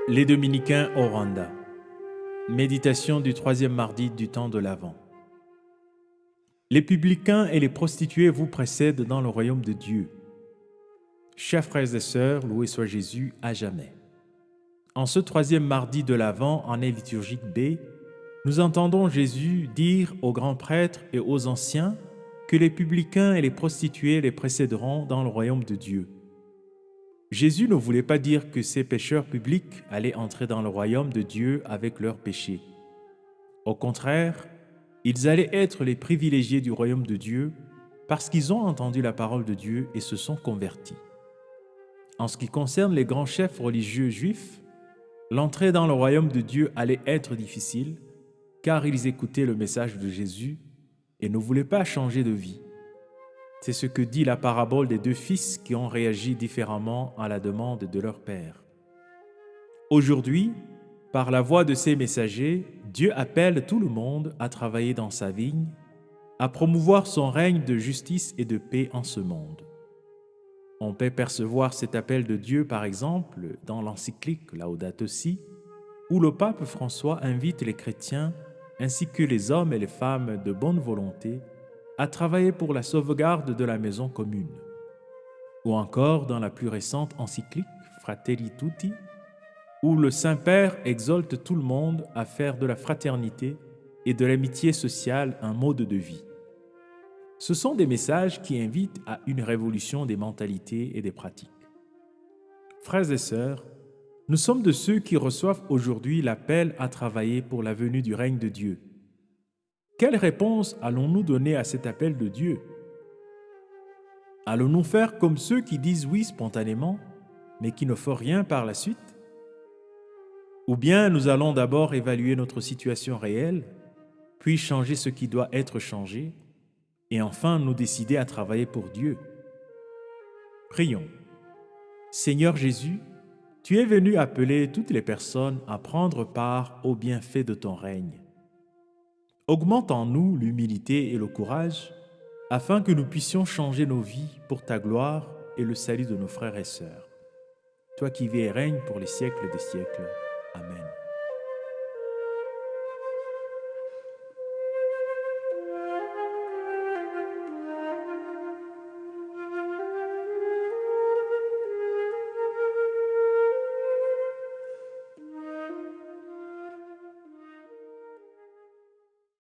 Les Dominicains au Rwanda. Méditation du troisième mardi du temps de l'Avent. Les publicains et les prostituées vous précèdent dans le royaume de Dieu. Chers frères et sœurs, loué soit Jésus à jamais. En ce troisième mardi de l'Avent, année liturgique B, nous entendons Jésus dire aux grands prêtres et aux anciens que les publicains et les prostituées les précéderont dans le royaume de Dieu. Jésus ne voulait pas dire que ces pécheurs publics allaient entrer dans le royaume de Dieu avec leurs péchés. Au contraire, ils allaient être les privilégiés du royaume de Dieu parce qu'ils ont entendu la parole de Dieu et se sont convertis. En ce qui concerne les grands chefs religieux juifs, l'entrée dans le royaume de Dieu allait être difficile car ils écoutaient le message de Jésus et ne voulaient pas changer de vie. C'est ce que dit la parabole des deux fils qui ont réagi différemment à la demande de leur père. Aujourd'hui, par la voix de ces messagers, Dieu appelle tout le monde à travailler dans sa vigne, à promouvoir son règne de justice et de paix en ce monde. On peut percevoir cet appel de Dieu, par exemple, dans l'encyclique Laudato Si, où le pape François invite les chrétiens, ainsi que les hommes et les femmes de bonne volonté, à travailler pour la sauvegarde de la maison commune. Ou encore dans la plus récente encyclique Fratelli Tutti, où le Saint-Père exhorte tout le monde à faire de la fraternité et de l'amitié sociale un mode de vie. Ce sont des messages qui invitent à une révolution des mentalités et des pratiques. Frères et sœurs, nous sommes de ceux qui reçoivent aujourd'hui l'appel à travailler pour la venue du règne de Dieu. Quelle réponse allons-nous donner à cet appel de Dieu? Allons-nous faire comme ceux qui disent oui spontanément, mais qui ne font rien par la suite? Ou bien nous allons d'abord évaluer notre situation réelle, puis changer ce qui doit être changé, et enfin nous décider à travailler pour Dieu? Prions. Seigneur Jésus, tu es venu appeler toutes les personnes à prendre part aux bienfaits de ton règne. Augmente en nous l'humilité et le courage, afin que nous puissions changer nos vies pour ta gloire et le salut de nos frères et sœurs. Toi qui vis et règnes pour les siècles des siècles.